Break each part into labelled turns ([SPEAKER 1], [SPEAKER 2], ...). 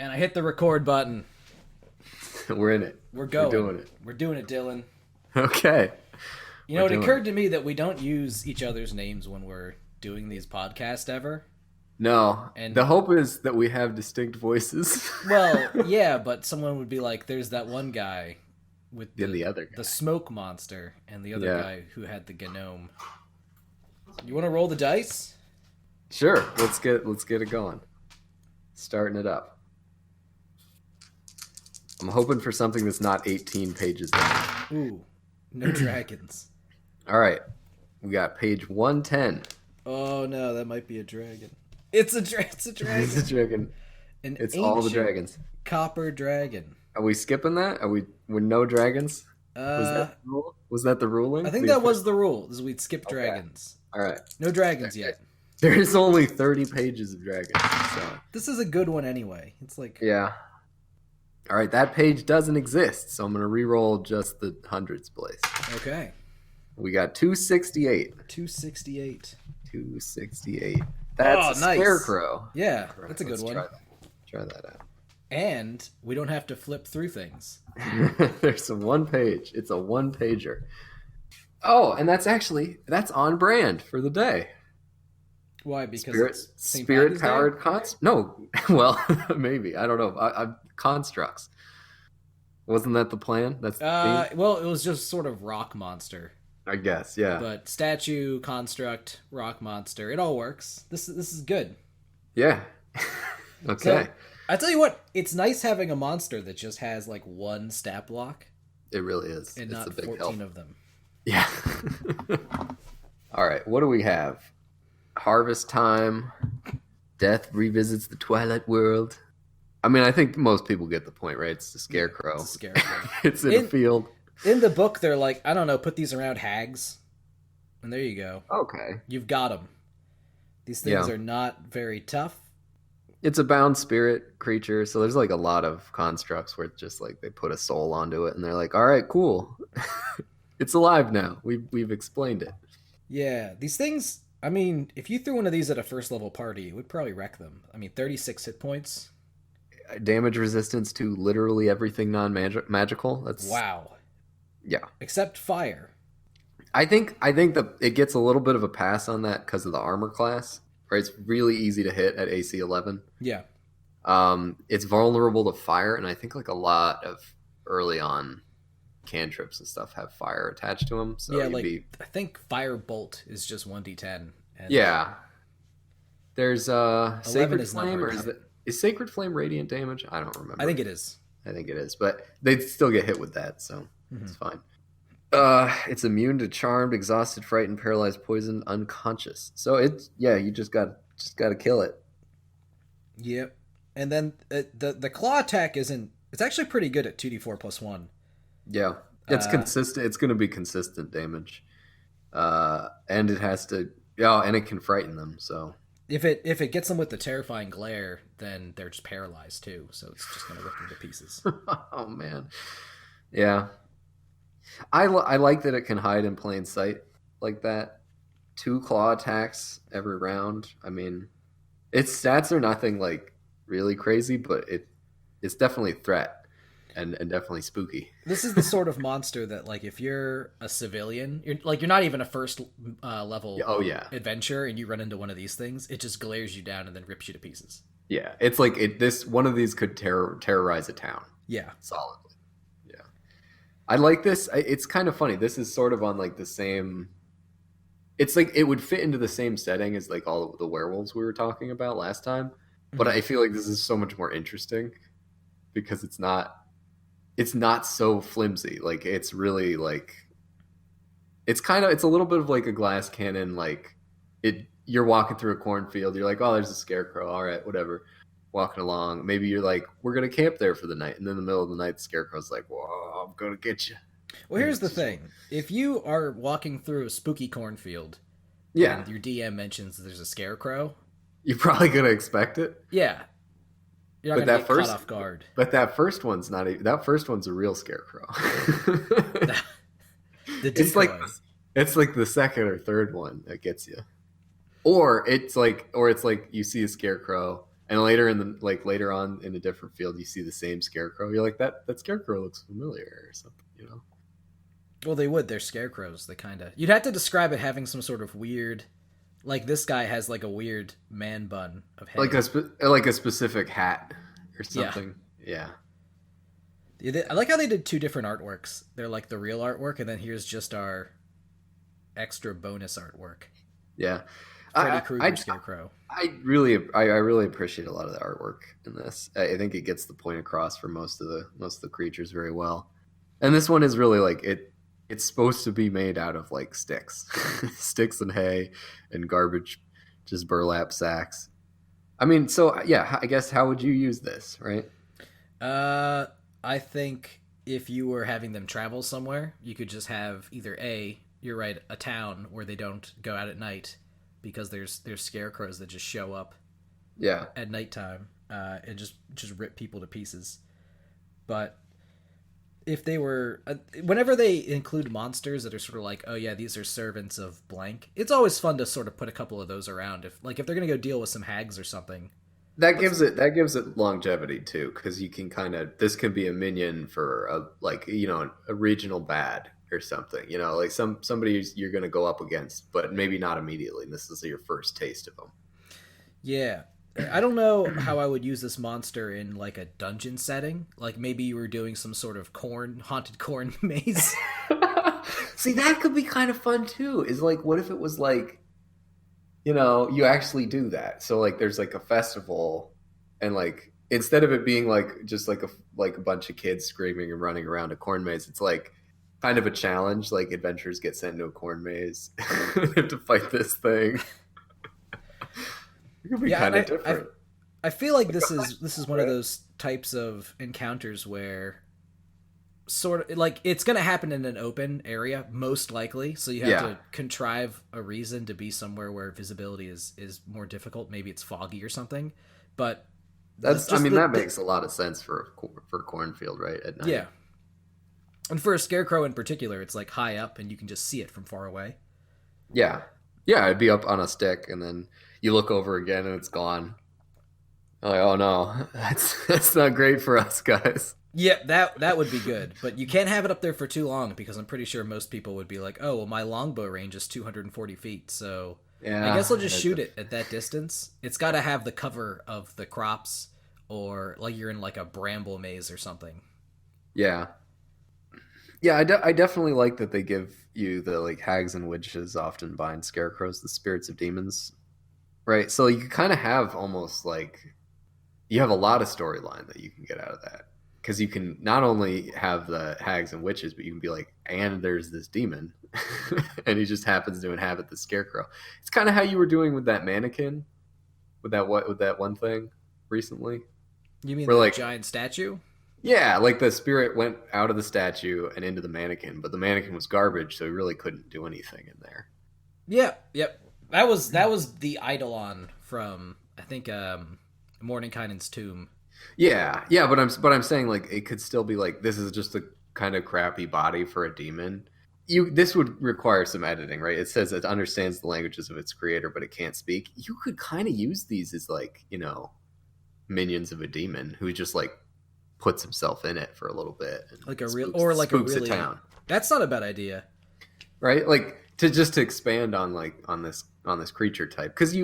[SPEAKER 1] And I hit the record button.
[SPEAKER 2] We're in it.
[SPEAKER 1] We're going.
[SPEAKER 2] We're doing it.
[SPEAKER 1] We're doing it, Dylan.
[SPEAKER 2] Okay.
[SPEAKER 1] You know, it occurred to me that we don't use each other's names when we're doing these podcasts ever.
[SPEAKER 2] No.
[SPEAKER 1] And
[SPEAKER 2] the hope is that we have distinct voices.
[SPEAKER 1] Well, yeah, but someone would be like, there's that one guy with
[SPEAKER 2] the other guy.
[SPEAKER 1] The smoke monster, and the other guy who had the gnome. You want to roll the dice?
[SPEAKER 2] Sure. Let's get it going. Starting it up. I'm hoping for something that's not 18 pages long.
[SPEAKER 1] Ooh, no dragons.
[SPEAKER 2] All right. We got page 110.
[SPEAKER 1] Oh no, that might be a dragon. It's a dragon.
[SPEAKER 2] It's a dragon. It's all the dragons.
[SPEAKER 1] Copper dragon.
[SPEAKER 2] Are we skipping that? We're no dragons? Was that the ruling?
[SPEAKER 1] I think that was the rule, is we'd skip dragons.
[SPEAKER 2] All right.
[SPEAKER 1] No dragons yet.
[SPEAKER 2] There's only 30 pages of dragons. So.
[SPEAKER 1] This is a good one anyway. It's like...
[SPEAKER 2] Yeah. All right, that page doesn't exist, so I'm going to re-roll just the hundreds place.
[SPEAKER 1] Okay.
[SPEAKER 2] We got 268.
[SPEAKER 1] 268.
[SPEAKER 2] 268. That's a
[SPEAKER 1] nice.
[SPEAKER 2] Scarecrow.
[SPEAKER 1] Yeah, that's a good one.
[SPEAKER 2] Try that out.
[SPEAKER 1] And we don't have to flip through things.
[SPEAKER 2] There's a one page. It's a one-pager. Oh, and that's on brand for the day.
[SPEAKER 1] Why? Because
[SPEAKER 2] spirit-powered No, well, maybe. I don't know. Constructs. Wasn't that the plan? That's the theme?
[SPEAKER 1] Well, it was just sort of rock monster.
[SPEAKER 2] I guess, yeah.
[SPEAKER 1] But statue, construct, rock monster, it all works. This is good.
[SPEAKER 2] Yeah. Okay.
[SPEAKER 1] So, I tell you what, it's nice having a monster that just has like one stat block.
[SPEAKER 2] It really is.
[SPEAKER 1] And
[SPEAKER 2] it's
[SPEAKER 1] not
[SPEAKER 2] a big
[SPEAKER 1] 14
[SPEAKER 2] help.
[SPEAKER 1] of them.
[SPEAKER 2] Yeah. All right, what do we have? Harvest time. Death revisits the Twilight World. I mean, I think most people get the point, right? It's the Scarecrow.
[SPEAKER 1] It's a scarecrow.
[SPEAKER 2] It's in a field.
[SPEAKER 1] In the book, they're like, I don't know, put these around hags. And there you go.
[SPEAKER 2] Okay.
[SPEAKER 1] You've got them. These things are not very tough.
[SPEAKER 2] It's a bound spirit creature, so there's like a lot of constructs where it's just like they put a soul onto it and they're like, all right, cool. It's alive now. We've explained it.
[SPEAKER 1] Yeah, these things, I mean, if you threw one of these at a first level party, it would probably wreck them. I mean, 36 hit points.
[SPEAKER 2] Damage resistance to literally everything non-magical. That's
[SPEAKER 1] wow.
[SPEAKER 2] Yeah.
[SPEAKER 1] Except fire.
[SPEAKER 2] I think that it gets a little bit of a pass on that because of the armor class. Right? It's really easy to hit at AC 11.
[SPEAKER 1] Yeah.
[SPEAKER 2] It's vulnerable to fire, and I think like a lot of early on cantrips and stuff have fire attached to them. So
[SPEAKER 1] yeah, I think fire bolt is just 1d10. And
[SPEAKER 2] yeah. There's Sacred Flame, or is Sacred Flame radiant damage? I don't remember.
[SPEAKER 1] I think it is.
[SPEAKER 2] But they'd still get hit with that, so it's fine. It's immune to charmed, exhausted, frightened, paralyzed, poisoned, unconscious. So you just got to kill it.
[SPEAKER 1] Yep. And then the claw attack isn't. It's actually pretty good at 2d4 plus 1.
[SPEAKER 2] Yeah, it's consistent. It's going to be consistent damage, and it has to. Yeah, and it can frighten them. So
[SPEAKER 1] if it gets them with the terrifying glare, then they're just paralyzed too. So it's just going to rip them to pieces.
[SPEAKER 2] Oh man, yeah. I like that it can hide in plain sight like that. 2 claw attacks every round. I mean, its stats are nothing like really crazy, but it's definitely a threat and definitely spooky.
[SPEAKER 1] This is the sort of monster that, like, if you're a civilian, you're not even a first level adventure, and you run into one of these things, it just glares you down and then rips you to pieces. Yeah,
[SPEAKER 2] it's like this one of these could terrorize a town.
[SPEAKER 1] Yeah,
[SPEAKER 2] solidly. I like this. It's kind of funny. This is sort of on like the same. It's like it would fit into the same setting as like all of the werewolves we were talking about last time, but I feel like this is so much more interesting because it's not so flimsy. Like it's really like it's a little bit of like a glass cannon. Like you're walking through a cornfield. You're like, oh, there's a scarecrow. All right, whatever. Walking along, maybe you're like, we're gonna camp there for the night, and then in the middle of the night, the scarecrow's like, whoa, I'm gonna get you.
[SPEAKER 1] Well, here's the thing: if you are walking through a spooky cornfield, and your DM mentions there's a scarecrow,
[SPEAKER 2] you're probably gonna expect it.
[SPEAKER 1] Yeah, you're not gonna get caught off guard.
[SPEAKER 2] But that first one's not. That first one's a real scarecrow. It's like the second or third one that gets you, or it's like you see a scarecrow. And later on in a different field, you see the same Scarecrow. You're like, that Scarecrow looks familiar or something, you know?
[SPEAKER 1] Well, they would. They're Scarecrows. They kind of. You'd have to describe it having some sort of weird. Like this guy has like a weird man bun of hair.
[SPEAKER 2] Like a specific hat or something. Yeah.
[SPEAKER 1] I like how they did two different artworks. They're like the real artwork, and then here's just our extra bonus artwork.
[SPEAKER 2] Yeah.
[SPEAKER 1] Freddy Krueger Scarecrow.
[SPEAKER 2] I really appreciate a lot of the artwork in this. I think it gets the point across for most of the creatures very well. And this one is really like it's supposed to be made out of like sticks. Sticks and hay and garbage, just burlap sacks. I mean, so yeah, I guess how would you use this, right?
[SPEAKER 1] I think if you were having them travel somewhere, you could just have either you're right, a town where they don't go out at night because there's scarecrows that just show up at nighttime and just rip people to pieces. But if they were whenever they include monsters that are sort of like, oh yeah, these are servants of blank, it's always fun to sort of put a couple of those around. If they're going to go deal with some hags or something,
[SPEAKER 2] that gives it longevity too, because you can this can be a minion for a regional bad or something, like somebody you're going to go up against, but maybe not immediately. This is your first taste of them.
[SPEAKER 1] Yeah. I don't know how I would use this monster in like a dungeon setting. Like maybe you were doing some sort of haunted corn maze.
[SPEAKER 2] See, that could be kind of fun too. Is like, what if it was like, you actually do that. So like there's like a festival and like instead of it being like just like a bunch of kids screaming and running around a corn maze, it's like kind of a challenge. Like adventurers get sent into a corn maze. They have to fight this thing. It could be kind of different.
[SPEAKER 1] I feel like this is one of those types of encounters where sort of like it's going to happen in an open area most likely, so you have to contrive a reason to be somewhere where visibility is more difficult. Maybe it's foggy or something, but
[SPEAKER 2] that makes a lot of sense for a cornfield, right, at night.
[SPEAKER 1] Yeah, and for a scarecrow in particular, it's like high up and you can just see it from far away.
[SPEAKER 2] Yeah, it'd be up on a stick, and then you look over again and it's gone. Like, oh no, that's not great for us guys.
[SPEAKER 1] Yeah, that would be good, but you can't have it up there for too long because I'm pretty sure most people would be like, oh, well, my longbow range is 240 feet, so I guess I'll just shoot it at that distance. It's got to have the cover of the crops, or like you're in like a bramble maze or something.
[SPEAKER 2] Yeah. Yeah, I definitely like that they give you the like hags and witches often bind scarecrows, the spirits of demons, right? So you kind of have almost like you have a lot of storyline that you can get out of that. Because you can not only have the hags and witches, but you can be like, and there's this demon, and he just happens to inhabit the scarecrow. It's kind of how you were doing with that mannequin, with that one thing recently.
[SPEAKER 1] You mean the giant statue?
[SPEAKER 2] Yeah, like the spirit went out of the statue and into the mannequin, but the mannequin was garbage, so he really couldn't do anything in there.
[SPEAKER 1] Yeah, yep. That was the Eidolon from I think Mordenkainen's tomb.
[SPEAKER 2] Yeah, but I'm saying like it could still be like this is just a kind of crappy body for a demon. This would require some editing, right? It says it understands the languages of its creator, but it can't speak. You could kind of use these as like minions of a demon who just like puts himself in it for a little bit,
[SPEAKER 1] like a real or like spooks a town. That's not a bad idea,
[SPEAKER 2] right? Like to expand on this creature type, because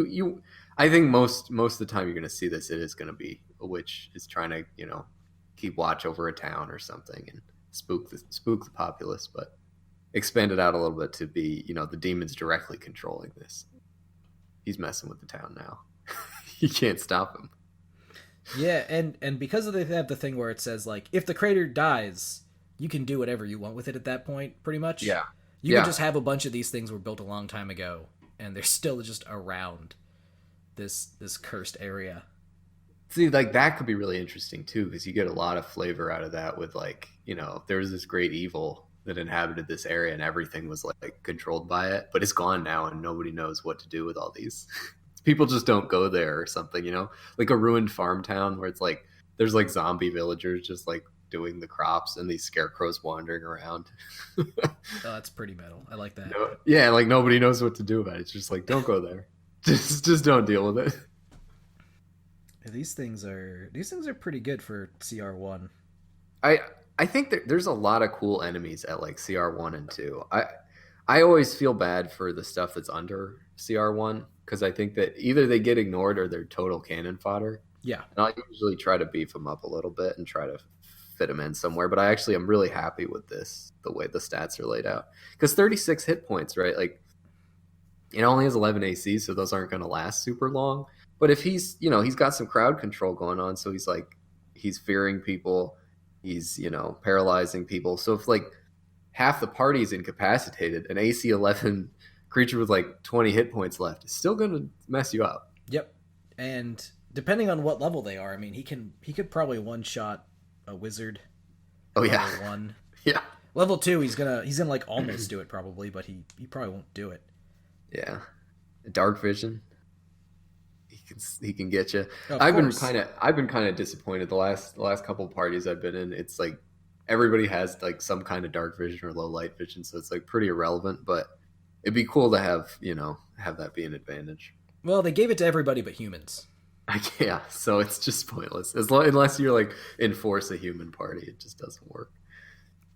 [SPEAKER 2] I think most of the time you're going to see this, it is going to be a witch is trying to keep watch over a town or something and spook the populace, but expand it out a little bit to be the demons directly controlling this. He's messing with the town now. You can't stop him.
[SPEAKER 1] Yeah, and because they have the thing where it says like if the creator dies, you can do whatever you want with it at that point, pretty much.
[SPEAKER 2] Yeah,
[SPEAKER 1] you can just have a bunch of these things were built a long time ago, and they're still just around this cursed area.
[SPEAKER 2] See, like that could be really interesting too, because you get a lot of flavor out of that with like, there was this great evil that inhabited this area and everything was like controlled by it, but it's gone now and nobody knows what to do with all these. People just don't go there or something, like a ruined farm town where it's like, there's like zombie villagers just like doing the crops and these scarecrows wandering around.
[SPEAKER 1] Oh, that's pretty metal. I like that.
[SPEAKER 2] Yeah, like nobody knows what to do about it. It's just like, don't go there. Just don't deal with it.
[SPEAKER 1] These things are pretty good for CR1.
[SPEAKER 2] I I think there's a lot of cool enemies at like CR1 and 2. I always feel bad for the stuff that's under CR1 because I think that either they get ignored or they're total cannon fodder.
[SPEAKER 1] Yeah.
[SPEAKER 2] And I usually try to beef them up a little bit and try to fit them in somewhere. But I actually am really happy with this, the way the stats are laid out. Because 36 hit points, right? Like it only has 11 AC, so those aren't going to last super long. But if he's got some crowd control going on, so he's fearing people, he's paralyzing people. So if like half the party is incapacitated, an AC 11 creature with like 20 hit points left is still going to mess you up.
[SPEAKER 1] Yep. And depending on what level they are, I mean, he could probably one shot a wizard.
[SPEAKER 2] Oh yeah,
[SPEAKER 1] Level 1.
[SPEAKER 2] yeah,
[SPEAKER 1] Level 2, he's gonna like almost do it probably, but he probably won't do it.
[SPEAKER 2] yeah. Dark vision. He can get you.
[SPEAKER 1] Of
[SPEAKER 2] I've
[SPEAKER 1] course.
[SPEAKER 2] been kind of disappointed the last couple of parties I've been in. It's like everybody has like some kind of dark vision or low light vision, so it's like pretty irrelevant. But it'd be cool to have that be an advantage.
[SPEAKER 1] Well, they gave it to everybody but humans.
[SPEAKER 2] Yeah, so it's just pointless unless you're like enforce a human party. It just doesn't work.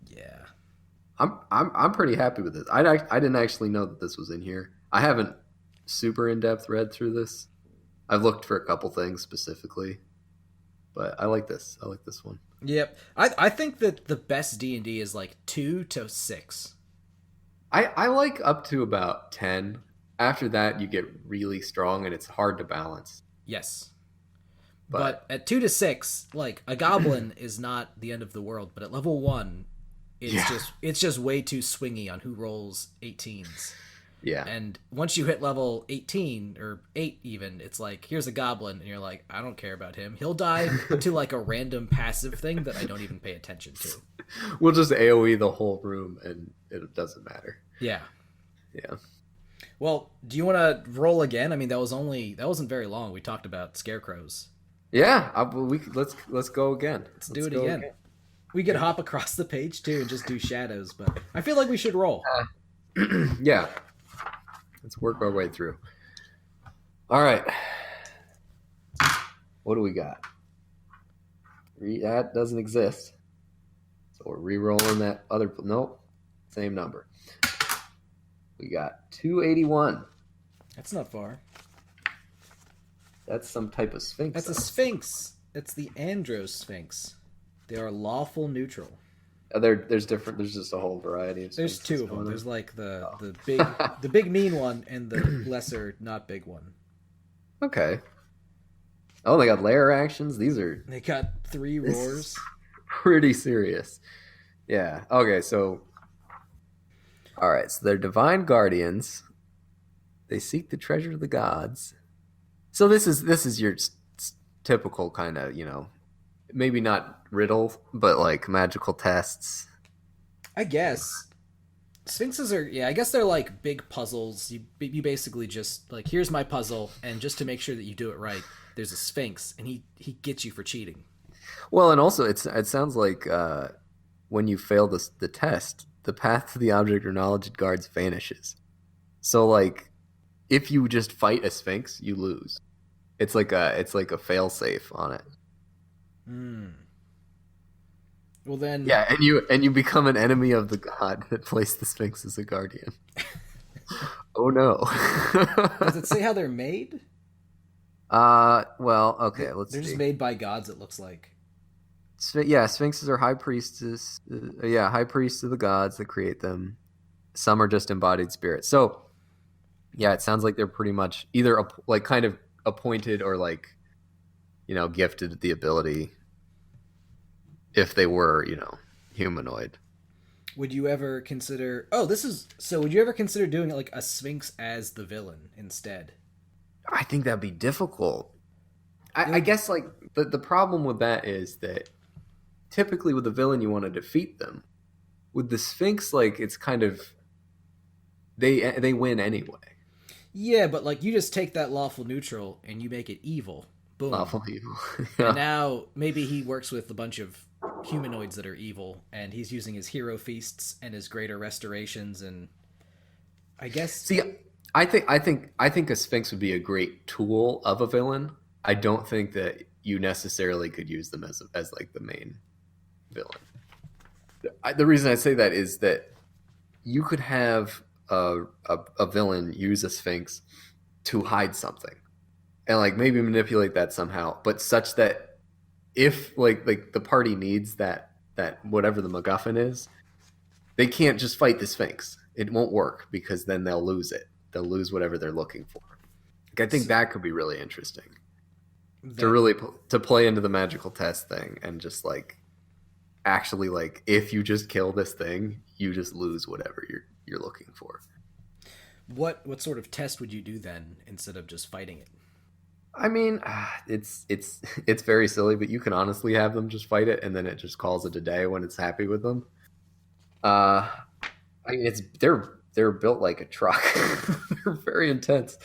[SPEAKER 1] Yeah.
[SPEAKER 2] I'm pretty happy with this. I didn't actually know that this was in here. I haven't super in depth read through this. I've looked for a couple things specifically, but I like this. I like this one.
[SPEAKER 1] Yep. I think that the best D&D is like 2 to 6.
[SPEAKER 2] I like up to about 10. After that, you get really strong, and it's hard to balance.
[SPEAKER 1] Yes. But at 2 to 6, like a goblin is not the end of the world, but at level 1, it's just way too swingy on who rolls 18s.
[SPEAKER 2] Yeah.
[SPEAKER 1] And once you hit level 18 or 8 even, it's like, here's a goblin, and you're like, I don't care about him. He'll die to like a random passive thing that I don't even pay attention to.
[SPEAKER 2] We'll just AoE the whole room, and it doesn't matter.
[SPEAKER 1] Yeah.
[SPEAKER 2] Yeah.
[SPEAKER 1] Well, do you want to roll again? I mean, that wasn't very long. We talked about scarecrows.
[SPEAKER 2] Yeah, let's go again.
[SPEAKER 1] Let's do it again. We could hop across the page too and just do shadows, but I feel like we should roll.
[SPEAKER 2] Yeah. Let's work our way through. All right. What do we got? That doesn't exist. So we're re-rolling that other... Nope. Same number. We got 281.
[SPEAKER 1] That's not far.
[SPEAKER 2] That's some type of sphinx.
[SPEAKER 1] That's a sphinx. It's the Andros Sphinx. They are lawful neutral.
[SPEAKER 2] There's different. There's just a whole variety of.
[SPEAKER 1] There's two of them. There's like the big mean one and the lesser not big one.
[SPEAKER 2] Okay. Oh, they got lair actions.
[SPEAKER 1] They got 3 roars.
[SPEAKER 2] Pretty serious. Yeah. Okay. So. All right. So they're divine guardians. They seek the treasure of the gods. So this is your typical kind of maybe not riddle, but like magical tests.
[SPEAKER 1] I guess Sphinxes are, I guess they're like big puzzles. You basically just like, here's my puzzle, and just to make sure that you do it right, there's a Sphinx, and he gets you for cheating.
[SPEAKER 2] Well, and also it sounds like when you fail the test, the path to the object or knowledge it guards vanishes. So like if you just fight a Sphinx, you lose. It's like a fail safe on it.
[SPEAKER 1] Well then,
[SPEAKER 2] yeah, and you become an enemy of the god that placed the Sphinx as a guardian. Oh no!
[SPEAKER 1] Does it say how they're made?
[SPEAKER 2] Well, okay, let's see.
[SPEAKER 1] They're just made by gods. It looks like.
[SPEAKER 2] Yeah, Sphinxes are high priestess. High priests of the gods that create them. Some are just embodied spirits. So, yeah, it sounds like they're pretty much either like kind of appointed or like, gifted the ability. If they were, humanoid.
[SPEAKER 1] Would you ever consider... would you ever consider doing like a Sphinx as the villain instead?
[SPEAKER 2] I think that'd be difficult. I guess like the problem with that is that typically with the villain you want to defeat them. With the Sphinx, like it's kind of... They win anyway.
[SPEAKER 1] Yeah, but like you just take that lawful neutral and you make it evil. Boom.
[SPEAKER 2] Lawful evil.
[SPEAKER 1] Yeah. And now maybe he works with a bunch of humanoids that are evil, and he's using his hero feasts and his greater restorations, and I guess.
[SPEAKER 2] See, I think a Sphinx would be a great tool of a villain, I don't think that you necessarily could use them as like the main villain. The reason I say that is that you could have a villain use a Sphinx to hide something and like maybe manipulate that somehow, but such that if like the party needs that whatever the MacGuffin is, they can't just fight the Sphinx. It won't work because then they'll lose it. They'll lose whatever they're looking for. Like, I think that could be really interesting to
[SPEAKER 1] That
[SPEAKER 2] really to play into the magical test thing and just like actually like if you just kill this thing, you just lose whatever you're looking for.
[SPEAKER 1] what sort of test would you do then instead of just fighting it?
[SPEAKER 2] I mean, it's very silly, but you can honestly have them just fight it, and then it just calls it a day when it's happy with them. Uh, I mean, it's they're built like a truck. They're very intense.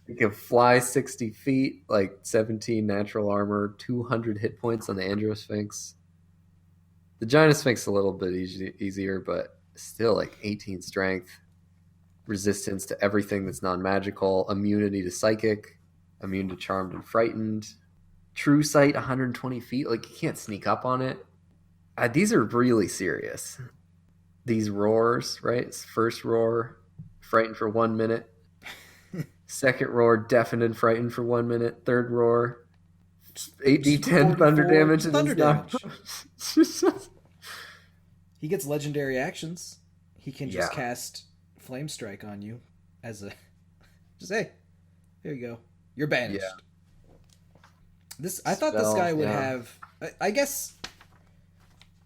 [SPEAKER 2] You can fly 60 feet, like 17 natural armor, 200 hit points on the Andro Sphinx. The Giant Sphinx a little bit easier, but still like 18 strength, resistance to everything that's non-magical, immunity to psychic, immune to charmed and frightened, true sight 120 feet. Like you can't sneak up on it. These are really serious. These roars, right? First roar, frightened for 1 minute. Second roar, deafened and frightened for 1 minute. Third roar, 8d10 thunder
[SPEAKER 1] 44
[SPEAKER 2] damage. And
[SPEAKER 1] thunder
[SPEAKER 2] not...
[SPEAKER 1] damage. He gets legendary actions. He can just
[SPEAKER 2] Yeah.
[SPEAKER 1] cast Flame Strike on you as a just hey, here you go. You're banished.
[SPEAKER 2] Yeah.
[SPEAKER 1] This I thought this
[SPEAKER 2] Spell,
[SPEAKER 1] guy would
[SPEAKER 2] yeah.
[SPEAKER 1] have. I guess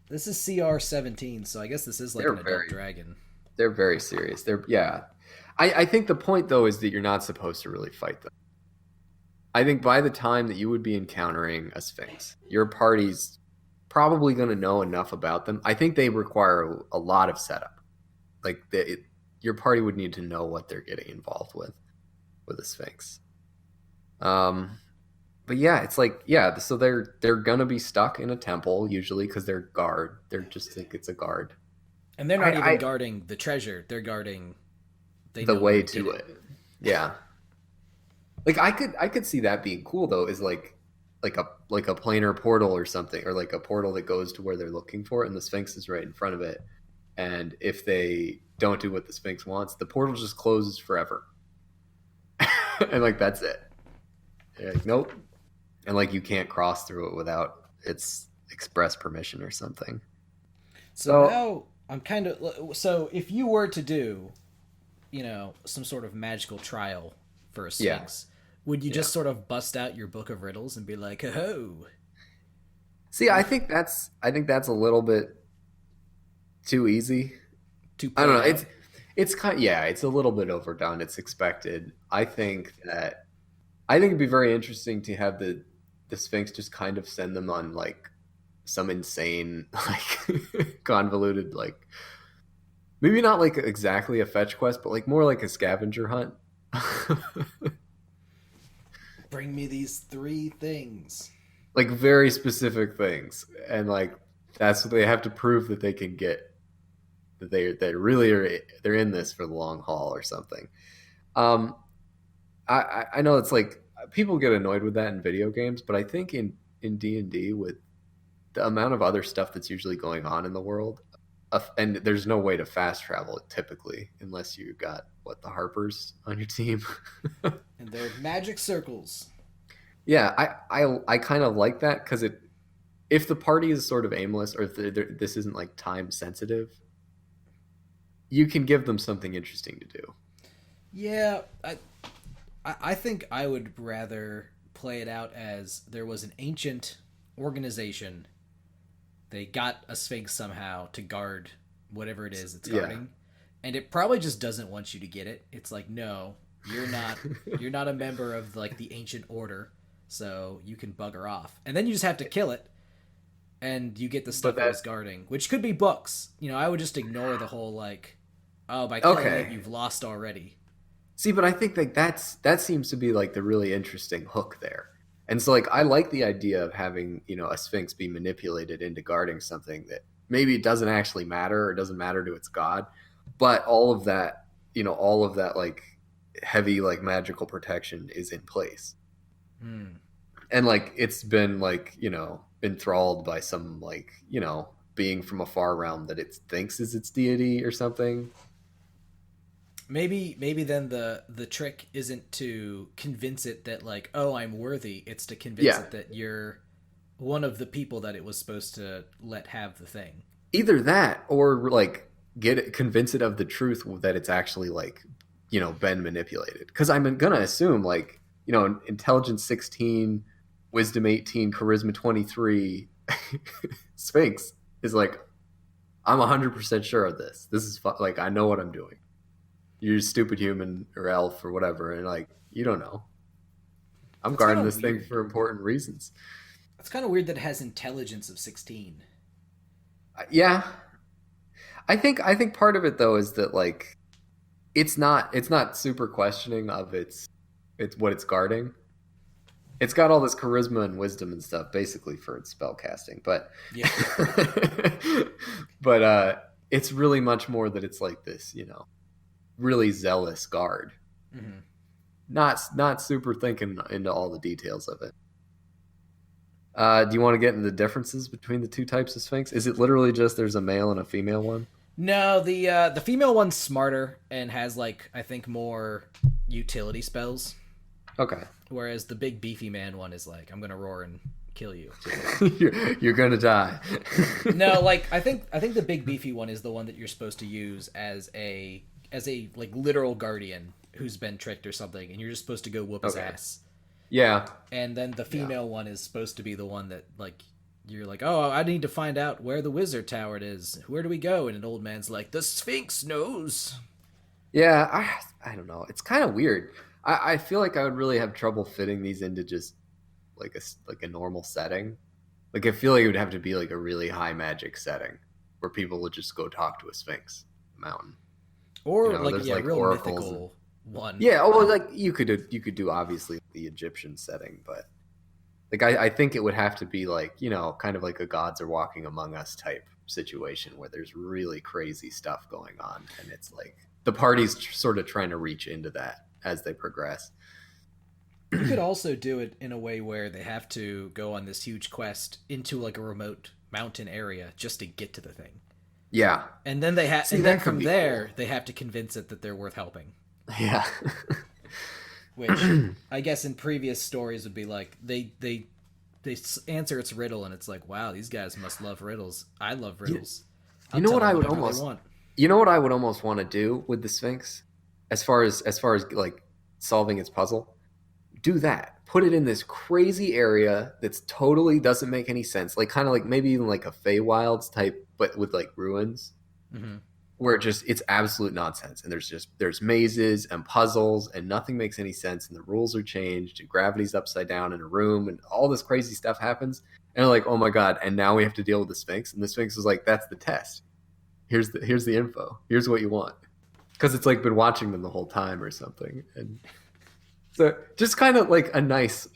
[SPEAKER 1] this is CR 17, so I guess this is like
[SPEAKER 2] They're
[SPEAKER 1] an adult
[SPEAKER 2] very-
[SPEAKER 1] dragon.
[SPEAKER 2] They're very serious. I think the point though is that you're not supposed to really fight them. I think by the time that you would be encountering a Sphinx, your party's probably going to know enough about them. I think they require a lot of setup. Like your party would need to know what they're getting involved with a Sphinx. But yeah, it's like so they're gonna be stuck in a temple usually because they're guard. They're just think it's a guard.
[SPEAKER 1] And they're not
[SPEAKER 2] I-
[SPEAKER 1] even
[SPEAKER 2] I-
[SPEAKER 1] guarding the treasure. They're guarding
[SPEAKER 2] The
[SPEAKER 1] know
[SPEAKER 2] way
[SPEAKER 1] who
[SPEAKER 2] to
[SPEAKER 1] did
[SPEAKER 2] it. Yeah. Like I could see that being cool though, is like a planar portal or something, or like a portal that goes to where they're looking for it, and the Sphinx is right in front of it. And if they don't do what the Sphinx wants, the portal just closes forever. And like that's it. You're like, nope. And like you can't cross through it without its express permission or something.
[SPEAKER 1] So
[SPEAKER 2] So-
[SPEAKER 1] now I'm kind of so if you were to do, some sort of magical trial for a
[SPEAKER 2] Yeah.
[SPEAKER 1] Sphinx, would you just sort of bust out your book of riddles and be like, "Oh,
[SPEAKER 2] See, I think that's a little bit too easy.
[SPEAKER 1] to
[SPEAKER 2] I don't know.
[SPEAKER 1] play out?"
[SPEAKER 2] It's kind it's a little bit overdone. It's expected. I think it'd be very interesting to have the Sphinx just kind of send them on like some insane like convoluted like maybe not like exactly a fetch quest, but like more like a scavenger hunt.
[SPEAKER 1] Bring me these 3 things.
[SPEAKER 2] Like very specific things, and like that's what they have to prove that they can get, that they really are, they're in this for the long haul or something. I know it's like people get annoyed with that in video games, but I think in D&D, with the amount of other stuff that's usually going on in the world, and there's no way to fast travel it typically unless you got the Harpers on your team.
[SPEAKER 1] And they're magic circles.
[SPEAKER 2] Yeah, I kind of like that because if the party is sort of aimless, or if this isn't like time sensitive, you can give them something interesting to do.
[SPEAKER 1] Yeah, I think I would rather play it out as there was an ancient organization. They got a Sphinx somehow to guard whatever it is it's
[SPEAKER 2] Yeah.
[SPEAKER 1] guarding, and it probably just doesn't want you to get it. It's like, no, you're not a member of like the ancient order, so you can bugger off. And then you just have to kill it, and you get the stuff it was guarding, which could be books. I would just ignore the whole like, oh, by killing it, you've lost already.
[SPEAKER 2] See, but I think like that seems to be like the really interesting hook there. And so like I like the idea of having, a Sphinx be manipulated into guarding something that maybe it doesn't actually matter, or doesn't matter to its god, but all of that like heavy like magical protection is in place.
[SPEAKER 1] Hmm.
[SPEAKER 2] And like it's been like, enthralled by some like, being from a far realm that it thinks is its deity or something.
[SPEAKER 1] Maybe then the trick isn't to convince it that like, oh, I'm worthy. It's to convince
[SPEAKER 2] Yeah.
[SPEAKER 1] it that you're one of the people that it was supposed to let have the thing.
[SPEAKER 2] Either that or like convince it of the truth that it's actually like, been manipulated. Because I'm gonna assume like, intelligence 16, wisdom 18, charisma 23, Sphinx is like, I'm 100% sure of this. This is like, I know what I'm doing. You're a stupid human or elf or whatever, and like, you don't know. I'm
[SPEAKER 1] That's kind
[SPEAKER 2] guarding
[SPEAKER 1] of
[SPEAKER 2] this thing
[SPEAKER 1] weird.
[SPEAKER 2] for important reasons.
[SPEAKER 1] It's kind of weird that it has intelligence of 16.
[SPEAKER 2] Yeah, I think part of it though is that like it's not super questioning of it's what it's guarding. It's got all this charisma and wisdom and stuff basically for its spell casting, but
[SPEAKER 1] Yeah.
[SPEAKER 2] but it's really much more that it's like this, really zealous guard.
[SPEAKER 1] Hmm.
[SPEAKER 2] Not super thinking into all the details of it. Do you want to get into the differences between the two types of Sphinx? Is it literally just there's a male and a female one?
[SPEAKER 1] No, the female one's smarter and has like I think more utility spells,
[SPEAKER 2] Okay.
[SPEAKER 1] whereas the big beefy man one is like I'm gonna roar and kill you.
[SPEAKER 2] You're gonna die.
[SPEAKER 1] No, like I think the big beefy one is the one that you're supposed to use as a like literal guardian who's been tricked or something, and you're just supposed to go whoop his
[SPEAKER 2] Okay.
[SPEAKER 1] ass.
[SPEAKER 2] Yeah.
[SPEAKER 1] And then the
[SPEAKER 2] Yeah.
[SPEAKER 1] female one is supposed to be the one that like you're like, oh, I need to find out where the wizard tower is. Where do we go? And an old man's like, the Sphinx knows.
[SPEAKER 2] Yeah. I don't know. It's kind of weird. I feel like I would really have trouble fitting these into just like a normal setting. Like I feel like it would have to be like a really high magic setting where people would just go talk to a Sphinx mountain.
[SPEAKER 1] Or like
[SPEAKER 2] There's
[SPEAKER 1] yeah,
[SPEAKER 2] like
[SPEAKER 1] real
[SPEAKER 2] oracles and
[SPEAKER 1] mythical one.
[SPEAKER 2] yeah. Oh, well, like you could do obviously the Egyptian setting, but like I think it would have to be like kind of like a gods are walking among us type situation where there's really crazy stuff going on, and it's like the party's sort of trying to reach into that as they progress.
[SPEAKER 1] You could also do it in a way where they have to go on this huge quest into like a remote mountain area just to get to the thing.
[SPEAKER 2] Yeah,
[SPEAKER 1] And then
[SPEAKER 2] see,
[SPEAKER 1] and then
[SPEAKER 2] that could
[SPEAKER 1] from
[SPEAKER 2] be
[SPEAKER 1] there
[SPEAKER 2] cool.
[SPEAKER 1] they have to convince it that they're worth helping.
[SPEAKER 2] Yeah.
[SPEAKER 1] Which I guess in previous stories would be like they answer its riddle and it's like, wow, these guys must love riddles. I love
[SPEAKER 2] you,
[SPEAKER 1] riddles.
[SPEAKER 2] you
[SPEAKER 1] I'll
[SPEAKER 2] know
[SPEAKER 1] tell
[SPEAKER 2] what
[SPEAKER 1] them
[SPEAKER 2] I would
[SPEAKER 1] whatever they
[SPEAKER 2] almost
[SPEAKER 1] want.
[SPEAKER 2] you know what I would almost want to do with the Sphinx, as far as like solving its puzzle. Do that. Put it in this crazy area that's totally doesn't make any sense. Like kind of like maybe even like a Feywilds type, but with like ruins,
[SPEAKER 1] Hmm.
[SPEAKER 2] where it's absolute nonsense. And there's mazes and puzzles and nothing makes any sense. And the rules are changed and gravity's upside down in a room and all this crazy stuff happens. And they're like, oh my god! And now we have to deal with the Sphinx. And the Sphinx is like, that's the test. Here's the info. Here's what you want. Because it's like been watching them the whole time or something. And so just kind of like a nice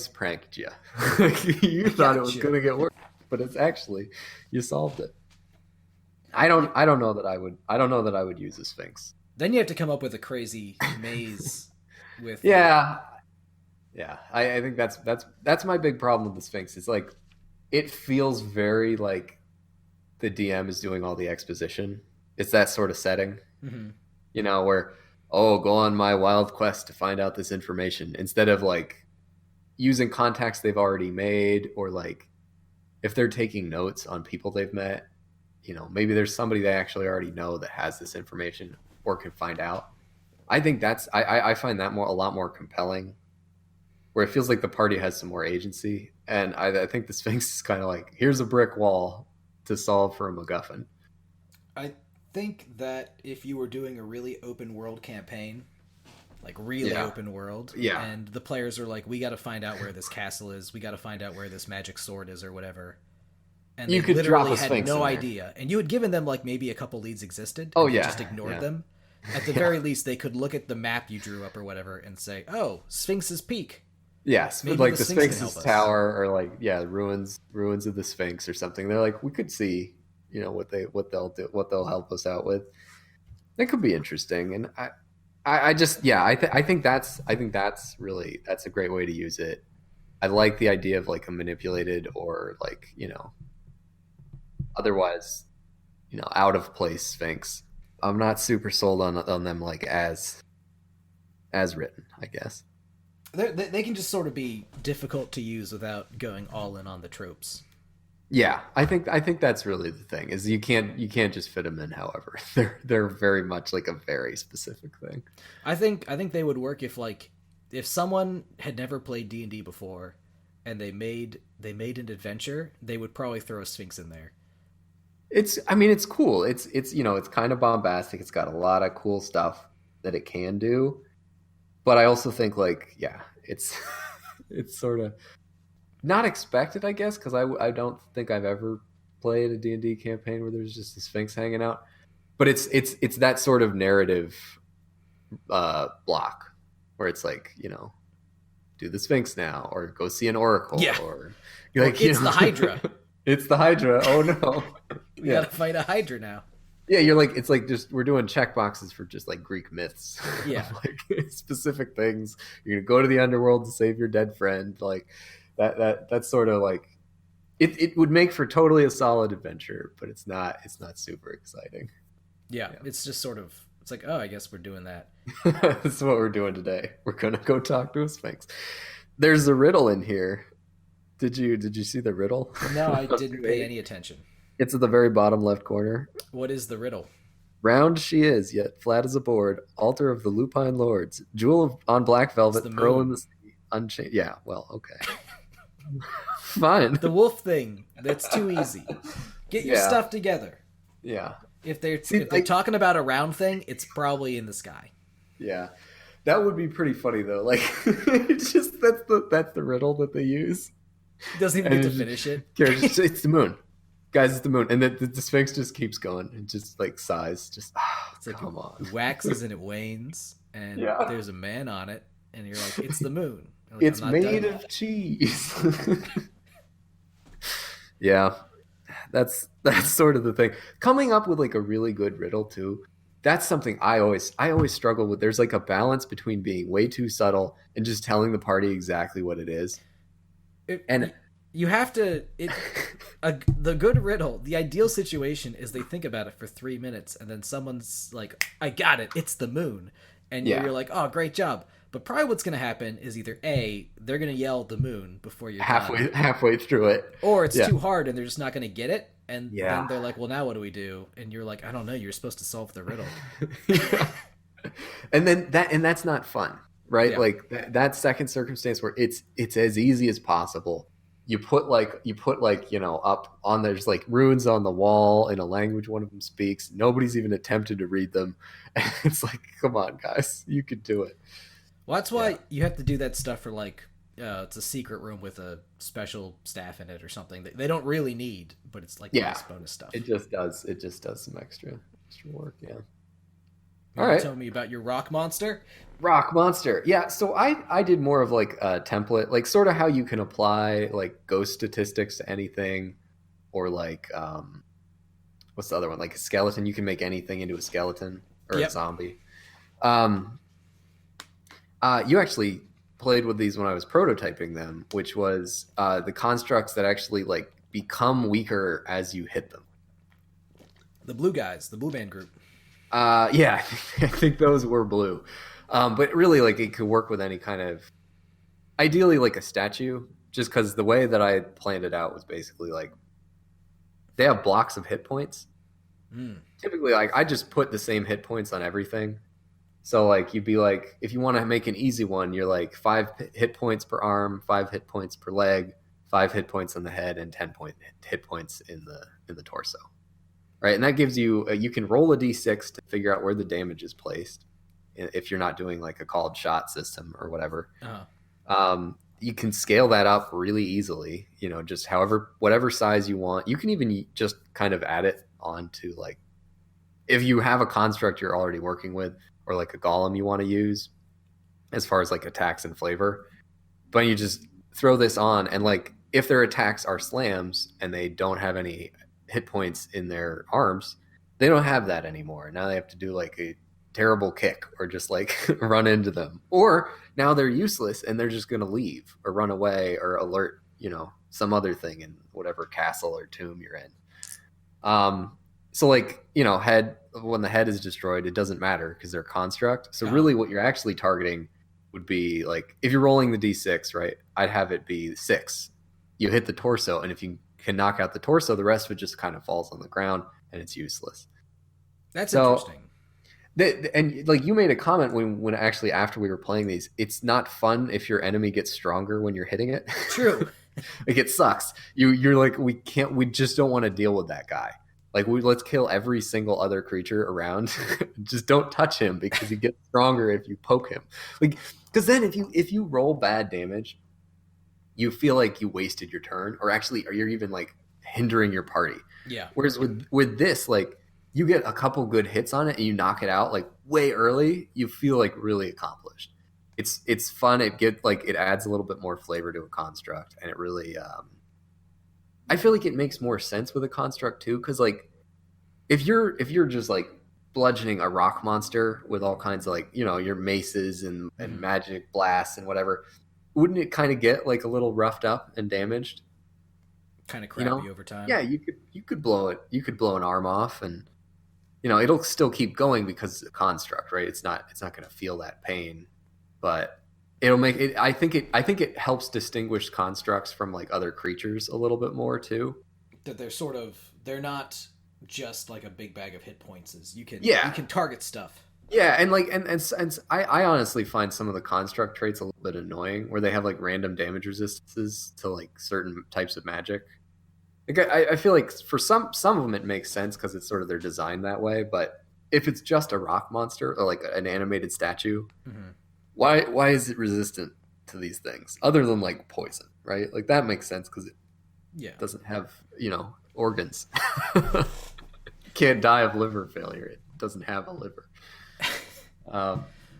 [SPEAKER 2] prank, yeah. You
[SPEAKER 1] I
[SPEAKER 2] thought it was
[SPEAKER 1] gotcha.
[SPEAKER 2] gonna get worse, but it's actually you solved it. I don't know that I would use a Sphinx.
[SPEAKER 1] Then you have to come up with a crazy maze with like
[SPEAKER 2] Yeah, yeah. I think that's my big problem with the Sphinx. It's like it feels very like the DM is doing all the exposition. It's that sort of setting,
[SPEAKER 1] mhm.
[SPEAKER 2] where go on my wild quest to find out this information instead of like using contacts they've already made or like if they're taking notes on people they've met, maybe there's somebody they actually already know that has this information or can find out. I think I find that a lot more compelling, where it feels like the party has some more agency, and I think the Sphinx is kind of like here's a brick wall to solve for a MacGuffin.
[SPEAKER 1] I think that if you were doing a really open world campaign, like really
[SPEAKER 2] Yeah,
[SPEAKER 1] open world,
[SPEAKER 2] yeah.
[SPEAKER 1] and the players are like, we got to find out where this castle is, we got to find out where this magic sword is or whatever. And they
[SPEAKER 2] You could drop
[SPEAKER 1] literally
[SPEAKER 2] a
[SPEAKER 1] had
[SPEAKER 2] Sphinx
[SPEAKER 1] no
[SPEAKER 2] in there.
[SPEAKER 1] idea. And you had given them like maybe a couple leads existed
[SPEAKER 2] Oh
[SPEAKER 1] and they
[SPEAKER 2] yeah,
[SPEAKER 1] just ignored
[SPEAKER 2] yeah,
[SPEAKER 1] them. At the
[SPEAKER 2] yeah,
[SPEAKER 1] very least, they could look at the map you drew up or whatever and say, oh, Sphinx's Peak.
[SPEAKER 2] yes. But
[SPEAKER 1] Maybe
[SPEAKER 2] like
[SPEAKER 1] the
[SPEAKER 2] the
[SPEAKER 1] Sphinx can
[SPEAKER 2] Sphinx's
[SPEAKER 1] help us.
[SPEAKER 2] tower, or like ruins of the Sphinx or something. They're like we could see, what they'll help us out with. That could be interesting, and I just yeah I think that's really that's a great way to use it. I like the idea of like a manipulated or like, otherwise, out of place Sphinx. I'm not super sold on them like as written, I guess.
[SPEAKER 1] They can just sort of be difficult to use without going all in on the tropes.
[SPEAKER 2] Yeah, I think that's really the thing is you can't just fit them in. However, they're very much like a very specific thing.
[SPEAKER 1] I think they would work if someone had never played D&D before and they made an adventure, they would probably throw a Sphinx in there.
[SPEAKER 2] I mean, it's cool. It's kind of bombastic. It's got a lot of cool stuff that it can do, but I also think like, yeah, it's it's sort of not expected, I guess, because I don't think I've ever played a D&D campaign where there's just a Sphinx hanging out. But it's that sort of narrative block where it's like, do the Sphinx now, or go see an oracle,
[SPEAKER 1] Yeah.
[SPEAKER 2] or
[SPEAKER 1] Or it's the Hydra.
[SPEAKER 2] It's the Hydra. Oh no.
[SPEAKER 1] We gotta fight a Hydra now.
[SPEAKER 2] Yeah, you're like, it's like just we're doing check boxes for just like Greek myths.
[SPEAKER 1] Yeah.
[SPEAKER 2] Like specific things. You're gonna go to the underworld to save your dead friend. Like that's sort of like it would make for totally a solid adventure, but it's not super exciting.
[SPEAKER 1] Yeah, it's just sort of it's like, oh, I guess we're doing that.
[SPEAKER 2] That's what we're doing today. We're gonna go talk to a Sphinx. There's a riddle in here. Did you see the riddle?
[SPEAKER 1] No, I didn't pay any attention.
[SPEAKER 2] It's at the very bottom left corner.
[SPEAKER 1] What is the riddle?
[SPEAKER 2] Round she is, yet flat as a board. Altar of the Lupine Lords. On black velvet. Pearl in the sea. Unchained. Yeah, well, okay. Fine.
[SPEAKER 1] The wolf thing. That's too easy. Get your stuff together.
[SPEAKER 2] Yeah.
[SPEAKER 1] If they're talking about a round thing, it's probably in the sky.
[SPEAKER 2] Yeah. That would be pretty funny though. Like it's just that's the riddle that they use.
[SPEAKER 1] Doesn't even get to finish it.
[SPEAKER 2] It's the moon. Guys, it's the moon. And the Sphinx just keeps going and just like sighs. Just
[SPEAKER 1] it's like
[SPEAKER 2] come on.
[SPEAKER 1] It waxes and it wanes and there's a man on it and you're like, it's the moon. Like,
[SPEAKER 2] it's made of cheese. Yeah. That's sort of the thing. Coming up with like a really good riddle too. That's something I always struggle with. There's like a balance between being way too subtle and just telling the party exactly what it is.
[SPEAKER 1] You have to the good riddle, the ideal situation is they think about it for 3 minutes and then someone's like, I got it, it's the moon, and you're like, oh, great job. But probably what's going to happen is either A, they're going to yell the moon before you're
[SPEAKER 2] halfway through it,
[SPEAKER 1] or it's too hard and they're just not going to get it, and then they're like, well, now what do we do? And you're like, I don't know, you're supposed to solve the riddle.
[SPEAKER 2] And then that's not fun, right? Like that second circumstance where it's as easy as possible. You put up on there's like runes on the wall in a language one of them speaks. Nobody's even attempted to read them. And it's like, come on, guys, you could do it.
[SPEAKER 1] Well, that's why you have to do that stuff for like it's a secret room with a special staff in it or something that they don't really need, but it's like nice bonus stuff.
[SPEAKER 2] It just does some extra work. Yeah. All right.
[SPEAKER 1] Tell me about your rock monster.
[SPEAKER 2] Rock monster. Yeah, so I did more of like a template, like sort of how you can apply like ghost statistics to anything, or like what's the other one? Like a skeleton. You can make anything into a skeleton or a zombie. You actually played with these when I was prototyping them, which was the constructs that actually like become weaker as you hit them.
[SPEAKER 1] The blue guys, the blue band group.
[SPEAKER 2] Yeah, I think those were blue. But really, like, it could work with any kind of, ideally, like a statue, just because the way that I planned it out was basically like, they have blocks of hit points. Typically, like, I just put the same hit points on everything. So, like, you'd be like, if you want to make an easy one, you're like 5 hit points per arm, 5 hit points per leg, 5 hit points on the head, and 10 hit points in the torso. Right, and that gives you, you can roll a d6 to figure out where the damage is placed if you're not doing like a called shot system or whatever. You can scale that up really easily, just whatever size you want. You can even just kind of add it on to like, if you have a construct you're already working with or like a golem you want to use as far as like attacks and flavor, but you just throw this on, and like if their attacks are slams and they don't have any hit points in their arms, they don't have that anymore. Now they have to do like terrible kick or just like run into them. Or now they're useless and they're just going to leave or run away or alert, some other thing in whatever castle or tomb you're in. So like, when the head is destroyed, it doesn't matter because they're a construct. So really what you're actually targeting would be like, if you're rolling the D6, right, I'd have it be 6. You hit the torso, and if you can knock out the torso, the rest of it just kind of falls on the ground and it's useless.
[SPEAKER 1] That's interesting.
[SPEAKER 2] And like you made a comment when actually after we were playing these, it's not fun if your enemy gets stronger when you're hitting it.
[SPEAKER 1] True.
[SPEAKER 2] Like it sucks. You're like, we just don't want to deal with that guy. Like let's kill every single other creature around. Just don't touch him because he gets stronger if you poke him. Like, because then if you roll bad damage, you feel like you wasted your turn, or you're even like hindering your party.
[SPEAKER 1] Yeah.
[SPEAKER 2] Whereas with this, like you get a couple good hits on it and you knock it out like way early, you feel like really accomplished. It's fun. It adds a little bit more flavor to a construct, and it really I feel like it makes more sense with a construct too, because like if you're just like bludgeoning a rock monster with all kinds of like your maces and magic blasts and whatever, wouldn't it kind of get like a little roughed up and damaged?
[SPEAKER 1] Kind of crappy over time.
[SPEAKER 2] Yeah, you could blow it. You could blow an arm off, and it'll still keep going because it's a construct, right? It's not going to feel that pain, but it'll make it. I think it helps distinguish constructs from like other creatures a little bit more too.
[SPEAKER 1] That they're not just like a big bag of hit points. You can target stuff.
[SPEAKER 2] Yeah, and like and I honestly find some of the construct traits a little bit annoying, where they have like random damage resistances to like certain types of magic. Like I feel like for some of them it makes sense because it's sort of they're designed that way. But if it's just a rock monster or like an animated statue, why is it resistant to these things other than like poison, right? Like that makes sense because it doesn't have organs. Can't die of liver failure. It doesn't have a liver.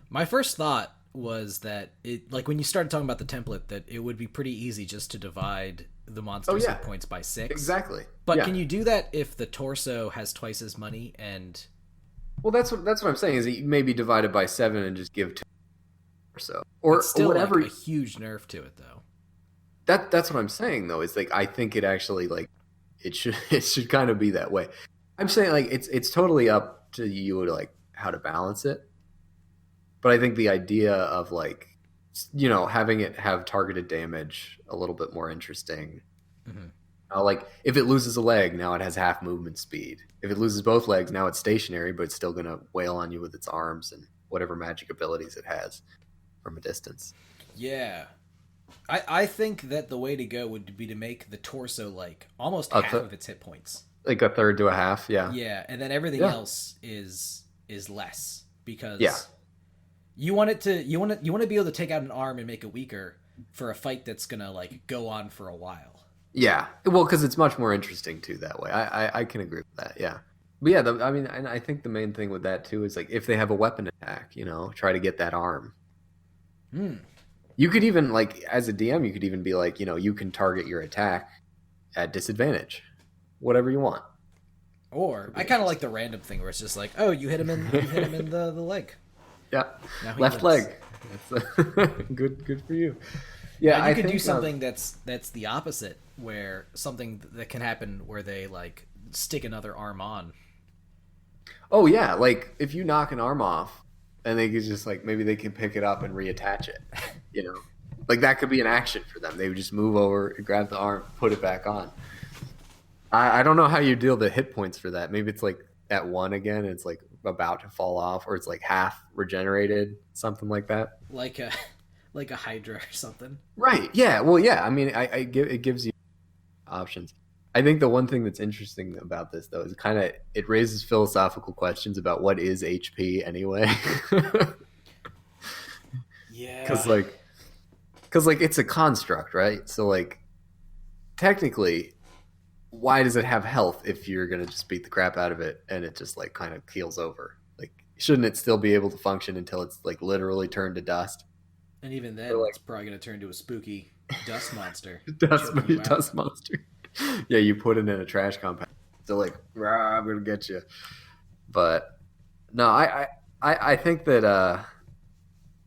[SPEAKER 1] My first thought was that it, like when you started talking about the template, that it would be pretty easy just to divide the monster's hit points by 6.
[SPEAKER 2] Exactly.
[SPEAKER 1] But can you do that if the torso has twice as many? And
[SPEAKER 2] well, that's what I'm saying is that you maybe divide it by 7 and just give 2 or so, or
[SPEAKER 1] it's still
[SPEAKER 2] whatever.
[SPEAKER 1] Like a huge nerf to it, though.
[SPEAKER 2] That's what I'm saying though. Is like I think it actually like it should kind of be that way. I'm saying like it's totally up to you to like how to balance it. But I think the idea of like, having it have targeted damage a little bit more interesting. Like if it loses a leg, now it has half movement speed. If it loses both legs, now it's stationary, but it's still going to wail on you with its arms and whatever magic abilities it has from a distance.
[SPEAKER 1] Yeah. I think that the way to go would be to make the torso like almost half of its hit points.
[SPEAKER 2] Like a third to a half, yeah.
[SPEAKER 1] Yeah, and then everything else is less because you want to be able to take out an arm and make it weaker for a fight that's gonna like go on for a while.
[SPEAKER 2] Yeah, well, because it's much more interesting too that way. I can agree with that. Yeah, but yeah, and I think the main thing with that too is like if they have a weapon attack, try to get that arm. You could even like as a DM, you could even be like, you can target your attack at disadvantage, whatever you want.
[SPEAKER 1] Or I kind of like the random thing where it's just like, oh, you hit him in the leg.
[SPEAKER 2] Yeah, left leg. That's good for you. Yeah,
[SPEAKER 1] you could do something that's the opposite, where something that can happen where they like stick another arm on.
[SPEAKER 2] Oh yeah, like if you knock an arm off, and they could just like maybe they can pick it up and reattach it. Like that could be an action for them. They would just move over, grab the arm, put it back on. I don't know how you deal the hit points for that. Maybe it's like at 1 again, and it's like about to fall off, or it's like half regenerated, something like that.
[SPEAKER 1] Like a Hydra or something.
[SPEAKER 2] Right. Yeah. Well, yeah. I mean, it gives you options. I think the one thing that's interesting about this, though, is it raises philosophical questions about what is HP anyway.
[SPEAKER 1] Yeah.
[SPEAKER 2] Because it's a construct, right? So like, technically, why does it have health if you're gonna just beat the crap out of it and it just like kind of keels over? Like, shouldn't it still be able to function until it's like literally turned to dust?
[SPEAKER 1] And even then, it's probably gonna turn to a spooky dust monster.
[SPEAKER 2] Dust monster. Yeah, you put it in a trash compactor. So like, I'm gonna get you. But no, I I think that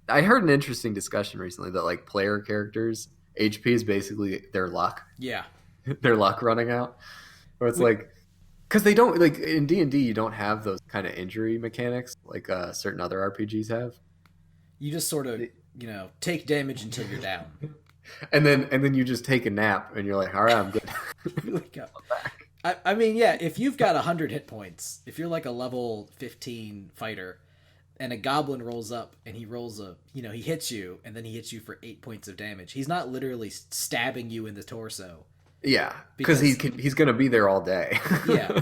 [SPEAKER 2] I heard an interesting discussion recently that like player characters HP is basically their luck,
[SPEAKER 1] Yeah.
[SPEAKER 2] their luck running out. Where it's
[SPEAKER 1] We,
[SPEAKER 2] like because they don't like in D&D you don't have those kind of injury mechanics like certain other RPGs have.
[SPEAKER 1] you just sort of, take damage until you're down.
[SPEAKER 2] And then you just take a nap and you're like, all right, I'm good.
[SPEAKER 1] Wake up. I mean, yeah, if you've got 100 hit points, if you're like a level 15 fighter, and a goblin rolls up and he rolls he hits you, and then he hits you for 8 points of damage. He's not literally stabbing you in the torso.
[SPEAKER 2] Yeah, because he's gonna be there all day.
[SPEAKER 1] Yeah,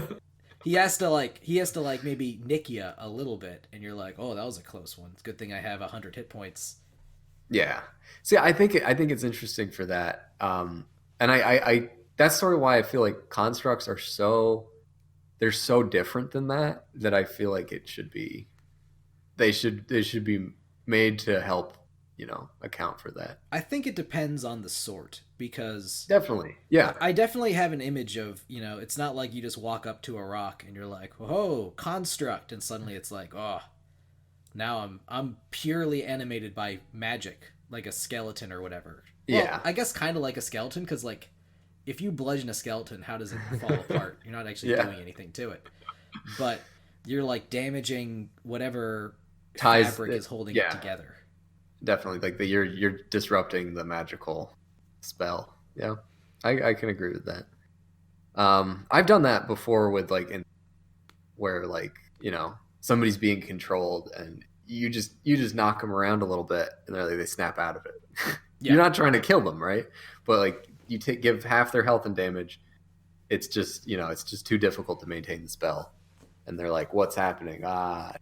[SPEAKER 1] he has to maybe nick you a little bit, and you're like, oh, that was a close one. It's a good thing I have 100 hit points.
[SPEAKER 2] Yeah. See, I think it's interesting for that. And I that's sort of why I feel like constructs are they're so different than that I feel like it should be they should be made to help, account for that.
[SPEAKER 1] I think it depends on the sort, because
[SPEAKER 2] Definitely. Yeah.
[SPEAKER 1] I definitely have an image of, it's not like you just walk up to a rock and you're like, oh, construct, and suddenly it's like, oh, now I'm purely animated by magic, like a skeleton or whatever. Well,
[SPEAKER 2] Yeah.
[SPEAKER 1] I guess kind of like a skeleton, because like if you bludgeon a skeleton, how does it fall apart? You're not actually doing anything to it, but you're like damaging whatever fabric is holding it together.
[SPEAKER 2] Definitely. Like you're disrupting the magical spell. Yeah. I can agree with that. I've done that before with where somebody's being controlled and you just knock them around a little bit and they snap out of it.
[SPEAKER 1] Yeah.
[SPEAKER 2] You're not trying to kill them, right? But like you give half their health and damage. It's just it's just too difficult to maintain the spell, and they're like, "What's happening?" I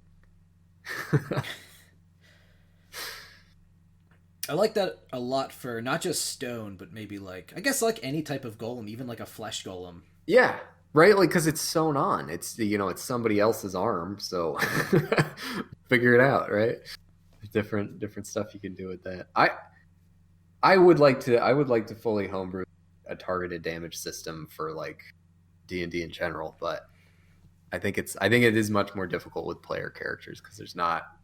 [SPEAKER 1] like that a lot for not just stone, but maybe I guess any type of golem, even like a flesh golem.
[SPEAKER 2] Yeah, right. Like because it's sewn on. It's it's somebody else's arm, so figure it out, right? Different stuff you can do with that. I would like to fully homebrew a targeted damage system for like D&D in general, but I think it is much more difficult with player characters because there's not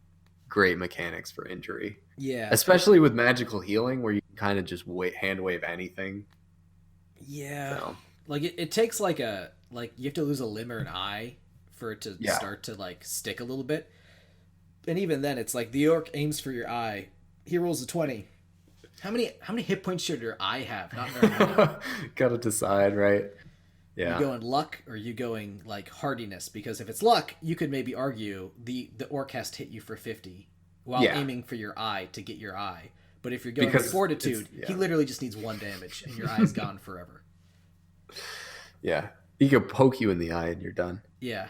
[SPEAKER 2] great mechanics for injury.
[SPEAKER 1] Yeah,
[SPEAKER 2] especially with magical healing where you can kind of just hand wave anything.
[SPEAKER 1] Yeah, so. Like it takes you have to lose a limb or an eye for it to start to stick a little bit, and even then it's like the orc aims for your eye, he rolls a 20. How many hit points should your eye have? Not very many.
[SPEAKER 2] Gotta decide, right? Yeah.
[SPEAKER 1] You going luck or you going hardiness? Because if it's luck, you could maybe argue the orc has to hit you for 50 while aiming for your eye to get your eye. But if you're going with fortitude, he literally just needs 1 damage and your eye's gone forever.
[SPEAKER 2] Yeah. He could poke you in the eye and you're done.
[SPEAKER 1] Yeah.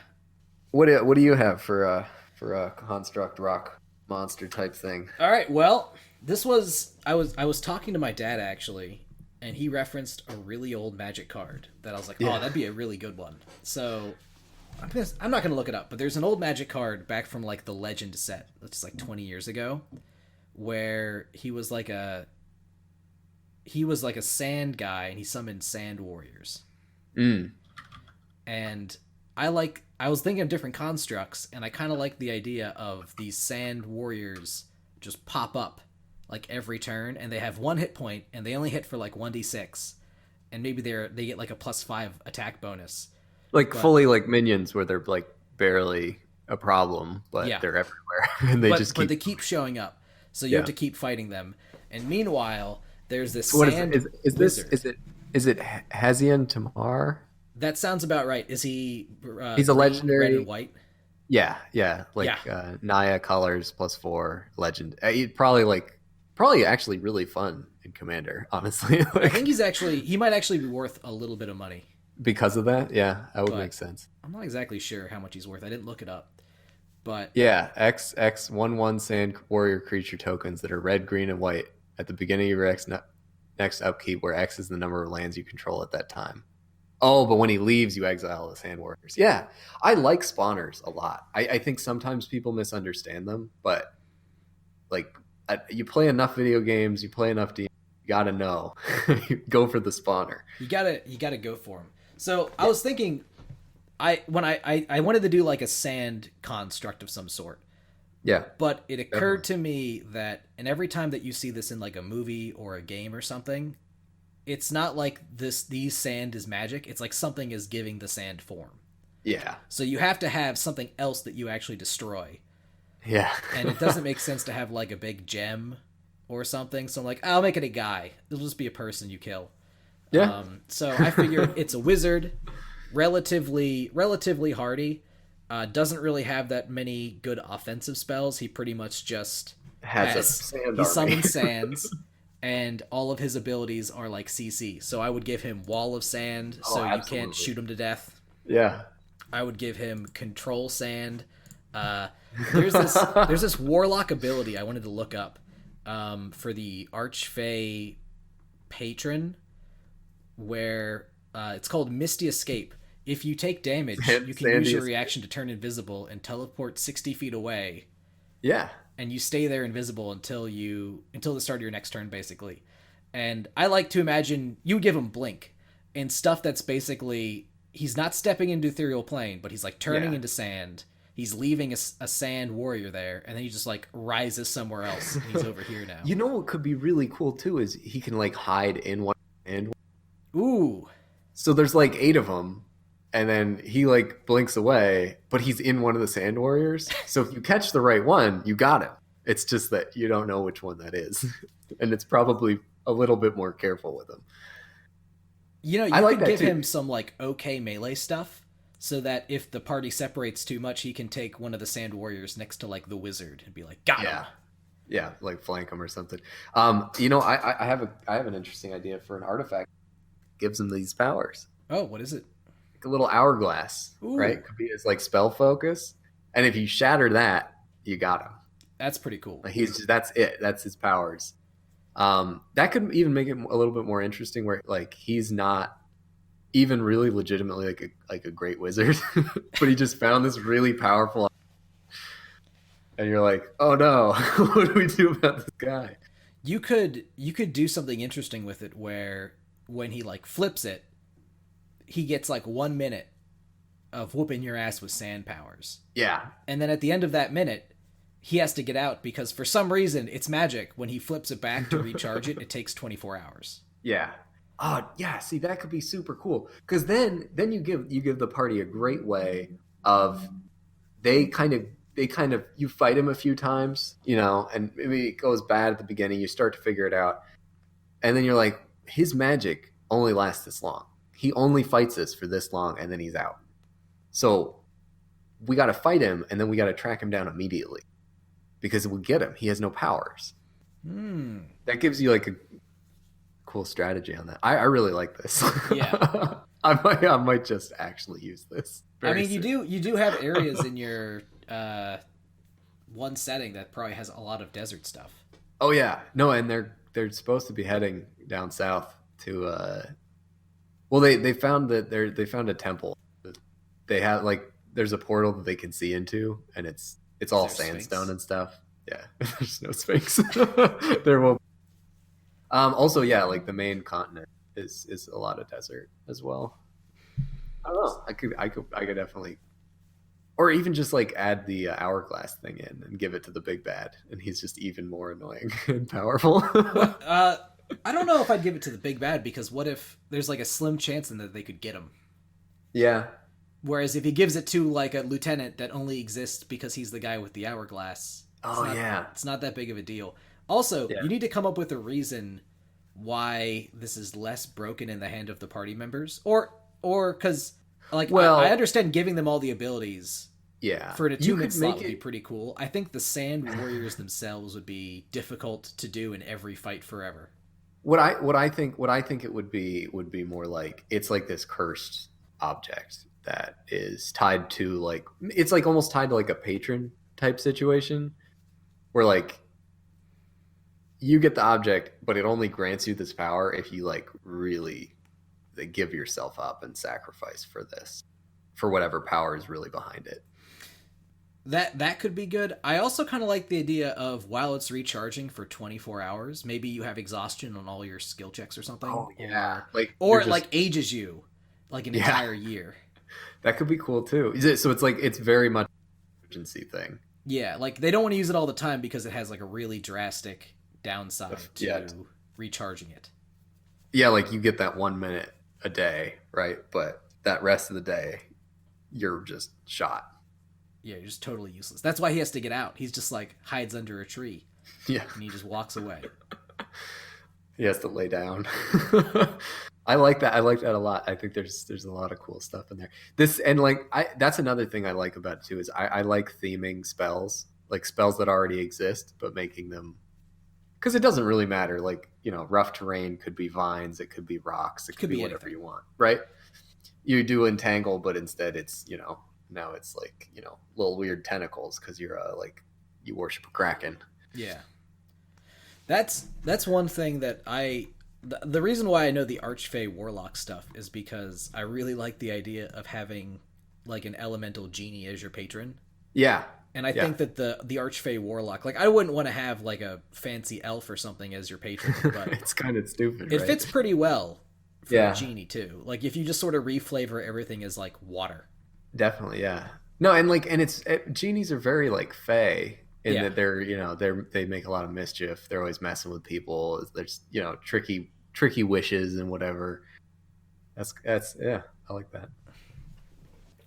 [SPEAKER 2] What do you have for a construct rock monster type thing?
[SPEAKER 1] All right. Well, I was talking to my dad actually, and he referenced a really old Magic card that I was like, oh, that'd be a really good one. So I'm not gonna look it up, but there's an old Magic card back from the Legend set, that's 20 years ago, where he was like a sand guy and he summoned sand warriors. And I was thinking of different constructs, and I kind of like the idea of these sand warriors just pop up every turn, and they have 1 hit point, and they only hit for 1d6, and maybe they get a +5 attack bonus.
[SPEAKER 2] Fully minions where they're barely a problem, but they're everywhere, and but
[SPEAKER 1] they keep showing up, so you have to keep fighting them. And meanwhile, there's this sand wizard.
[SPEAKER 2] Is it Hazian Tamar?
[SPEAKER 1] That sounds about right. Is he?
[SPEAKER 2] He's a legendary
[SPEAKER 1] red and white.
[SPEAKER 2] Yeah. Naya colors +4 legend. Probably actually really fun in Commander, honestly.
[SPEAKER 1] I think he might actually be worth a little bit of money.
[SPEAKER 2] Because of that? Yeah, that would make sense.
[SPEAKER 1] I'm not exactly sure how much he's worth. I didn't look it up. But
[SPEAKER 2] yeah, X 1/1 sand warrior creature tokens that are red, green, and white at the beginning of your next upkeep, where X is the number of lands you control at that time. Oh, but when he leaves, you exile the sand warriors. Yeah, I like spawners a lot. I think sometimes people misunderstand them, but you play enough video games, you play enough D, you gotta know. Go for the spawner.
[SPEAKER 1] You gotta go for them. So I was thinking, I wanted to do a sand construct of some sort,
[SPEAKER 2] Yeah,
[SPEAKER 1] But it occurred
[SPEAKER 2] definitely.
[SPEAKER 1] to me that, and every time that you see this in like a movie or a game or something, it's not like these sand is magic. It's like something is giving the sand form.
[SPEAKER 2] Yeah,
[SPEAKER 1] So you have to have something else that you actually destroy.
[SPEAKER 2] yeah,
[SPEAKER 1] And it doesn't make sense to have like a big gem or something. So I'm like, I'll make it a guy. It'll just be a person you kill.
[SPEAKER 2] yeah.
[SPEAKER 1] So I figured it's a wizard, relatively hardy. Doesn't really have that many good offensive spells. He pretty much just
[SPEAKER 2] Has a
[SPEAKER 1] has
[SPEAKER 2] sand
[SPEAKER 1] he
[SPEAKER 2] army.
[SPEAKER 1] summons sands, and all of his abilities are like CC. So I would give him Wall of Sand,
[SPEAKER 2] Oh,
[SPEAKER 1] so you can't
[SPEAKER 2] absolutely.
[SPEAKER 1] shoot him to death.
[SPEAKER 2] Yeah.
[SPEAKER 1] I would give him Control Sand. Uh, there's this Warlock ability I wanted to look up for the Archfey patron, where it's called Misty Escape. If you take damage, you can use
[SPEAKER 2] Sandy
[SPEAKER 1] your
[SPEAKER 2] is.
[SPEAKER 1] reaction to turn invisible and teleport 60 feet away,
[SPEAKER 2] Yeah.
[SPEAKER 1] and you stay there invisible until the start of your next turn, basically. And I like to imagine you would give him Blink and stuff that's basically he's not stepping into ethereal plane, but he's like turning
[SPEAKER 2] Yeah.
[SPEAKER 1] into sand. He's leaving a sand warrior there, and then he just like rises somewhere else, and he's over here now.
[SPEAKER 2] You know what could be really cool too is he can like hide in one hand.
[SPEAKER 1] Ooh,
[SPEAKER 2] So there's like eight of them, and then he like blinks away, but he's in one of the Sand Warriors. So if you catch the right one, you got him. It's just that you don't know which one that is, and it's probably a little bit more careful with him. I
[SPEAKER 1] you
[SPEAKER 2] like
[SPEAKER 1] could
[SPEAKER 2] that
[SPEAKER 1] give
[SPEAKER 2] too.
[SPEAKER 1] him some like okay melee stuff, so that if the party separates too much, he can take one of the sand warriors next to like the wizard and be like, got him.
[SPEAKER 2] Yeah, yeah, like flank him or something. I have an interesting idea for an artifact that gives him these powers.
[SPEAKER 1] Oh, what is it?
[SPEAKER 2] Like a little hourglass,
[SPEAKER 1] Ooh,
[SPEAKER 2] right? Could be his like spell focus, and if you shatter that, you got him.
[SPEAKER 1] that's pretty cool.
[SPEAKER 2] Like he's just that's it. That's his powers. That could even make it a little bit more interesting, where like he's not even really legitimately like a great wizard, but he just found this really powerful, and you're like, oh no, what do we do about this guy?
[SPEAKER 1] You could do something interesting with it where when he like flips it, he gets like 1 minute of whooping your ass with sand powers.
[SPEAKER 2] Yeah,
[SPEAKER 1] And then at the end of that minute, he has to get out because for some reason it's magic. When he flips it back to recharge it, it takes 24 hours.
[SPEAKER 2] yeah. Oh yeah, see that could be super cool because then you give the party a great way of they kind of you fight him a few times, and maybe it goes bad at the beginning. You start to figure it out, and then you're like, his magic only lasts this long. He only fights this for this long, and then he's out. So we got to fight him, and then we got to track him down immediately because we'll get him. He has no powers.
[SPEAKER 1] Hmm.
[SPEAKER 2] That gives you like a cool strategy on that. I really like this.
[SPEAKER 1] Yeah.
[SPEAKER 2] I might just actually use this
[SPEAKER 1] I
[SPEAKER 2] very
[SPEAKER 1] mean, you
[SPEAKER 2] soon.
[SPEAKER 1] do have areas in your one setting that probably has a lot of desert stuff.
[SPEAKER 2] Oh yeah, no, and they're supposed to be heading down south to. Well, they found that they found a temple. They have like there's a portal that they can see into, and it's
[SPEAKER 1] Is
[SPEAKER 2] all
[SPEAKER 1] there a Sphinx?
[SPEAKER 2] sandstone and stuff. Yeah, there's no Sphinx. There will. Also, yeah, like the main continent is a lot of desert as well. I don't know. I could definitely, or even just like add the hourglass thing in and give it to the big bad, and he's just even more annoying and powerful.
[SPEAKER 1] What? I don't know if I'd give it to the big bad because what if there's like a slim chance in that they could get him?
[SPEAKER 2] Yeah.
[SPEAKER 1] Whereas if he gives it to like a lieutenant that only exists because he's the guy with the hourglass,
[SPEAKER 2] Oh yeah.
[SPEAKER 1] it's not that big of a deal. Also,
[SPEAKER 2] Yeah.
[SPEAKER 1] you need to come up with a reason why this is less broken in the hand of the party members, or because like I
[SPEAKER 2] Well,
[SPEAKER 1] understand giving them all the abilities
[SPEAKER 2] yeah.
[SPEAKER 1] for a
[SPEAKER 2] You
[SPEAKER 1] 2 minute
[SPEAKER 2] could
[SPEAKER 1] slot
[SPEAKER 2] make
[SPEAKER 1] would be
[SPEAKER 2] it.
[SPEAKER 1] pretty cool. I think the sand warriors themselves would be difficult to do in every fight forever.
[SPEAKER 2] What I think it would be more like it's like this cursed object that is tied to like it's like almost tied to like a patron type situation where like you get the object, but it only grants you this power if you like really like, give yourself up and sacrifice for this, for whatever power is really behind it.
[SPEAKER 1] That could be good. I also kind of like the idea of while it's recharging for 24 hours, maybe you have exhaustion on all your skill checks or something,
[SPEAKER 2] Oh yeah, like
[SPEAKER 1] or
[SPEAKER 2] you're
[SPEAKER 1] it
[SPEAKER 2] just
[SPEAKER 1] like ages you like an
[SPEAKER 2] yeah,
[SPEAKER 1] entire year.
[SPEAKER 2] that could be cool too. So it's like it's very much an emergency thing.
[SPEAKER 1] Yeah, like they don't want to use it all the time because it has like a really drastic downside to
[SPEAKER 2] Yeah.
[SPEAKER 1] recharging it.
[SPEAKER 2] Yeah, like you get that 1 minute a day, right? But that rest of the day, you're just shot.
[SPEAKER 1] Yeah, you're just totally useless. That's why he has to get out. He's just like hides under a tree
[SPEAKER 2] Yeah.
[SPEAKER 1] and he just walks away.
[SPEAKER 2] He has to lay down. I like that. I like that a lot. I think there's a lot of cool stuff in there. This and like that's another thing I like about it too is I like theming spells, like spells that already exist, but making them because it doesn't really matter. Like, you know, rough terrain could be vines, it could be rocks, it could be whatever
[SPEAKER 1] anything.
[SPEAKER 2] you want, right? You do entangle, but instead it's, you know, now it's like, you know, little weird tentacles because you're like you worship a kraken.
[SPEAKER 1] Yeah. That's one thing that the reason why I know the Archfey Warlock stuff is because I really like the idea of having like an elemental genie as your patron.
[SPEAKER 2] Yeah.
[SPEAKER 1] And I think that the Archfey Warlock, like I wouldn't want to have like a fancy elf or something as your patron, but
[SPEAKER 2] it's kind of stupid.
[SPEAKER 1] It fits pretty well for
[SPEAKER 2] a
[SPEAKER 1] genie too. Like if you just sort of reflavor everything as like water.
[SPEAKER 2] Definitely, yeah. No, and like, and genies are very like fey in that they're, you know, they make a lot of mischief. They're always messing with people. There's, you know, tricky wishes and whatever. That's yeah, I like that.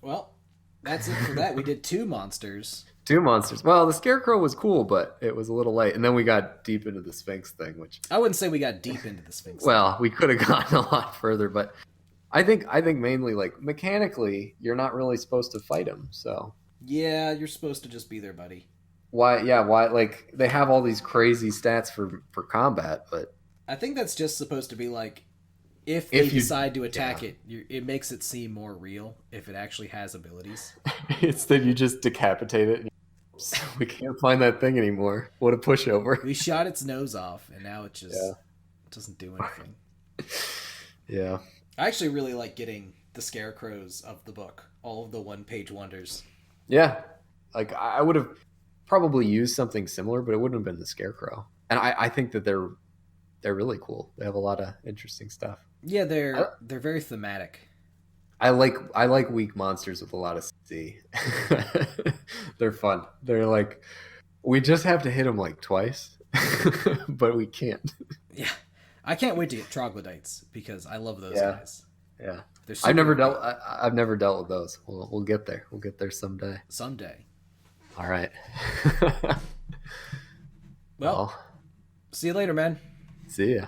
[SPEAKER 1] Well, that's it for that. We did 2 monsters.
[SPEAKER 2] 2 monsters. Well, the Scarecrow was cool, but it was a little late. And then we got deep into the Sphinx thing, which
[SPEAKER 1] I wouldn't say we got deep into the Sphinx.
[SPEAKER 2] Well, we could have gotten a lot further, but I think mainly like mechanically, you're not really supposed to fight him. So
[SPEAKER 1] yeah, you're supposed to just be there, buddy.
[SPEAKER 2] Why? Yeah, why? Like they have all these crazy stats for combat, but
[SPEAKER 1] I think that's just supposed to be like if they decide to attack it, it makes it seem more real if it actually has abilities.
[SPEAKER 2] It's that you just decapitate it. We can't find that thing anymore. What a pushover.
[SPEAKER 1] We shot its nose off, and now it just doesn't do anything.
[SPEAKER 2] Yeah.
[SPEAKER 1] I actually really like getting the Scarecrows of the book, all of the one-page wonders.
[SPEAKER 2] Yeah. Like, I would have probably used something similar, but it wouldn't have been the Scarecrow. And I think that they're really cool. They have a lot of interesting stuff.
[SPEAKER 1] Yeah, they're very thematic.
[SPEAKER 2] I like weak monsters with a lot of C. They're fun. They're like, we just have to hit them like twice, but we can't.
[SPEAKER 1] Yeah, I can't wait to get troglodytes because I love those guys.
[SPEAKER 2] Yeah, I've never dealt with those. We'll get there. We'll get there someday.
[SPEAKER 1] Someday.
[SPEAKER 2] All right.
[SPEAKER 1] Well, see you later, man.
[SPEAKER 2] See ya.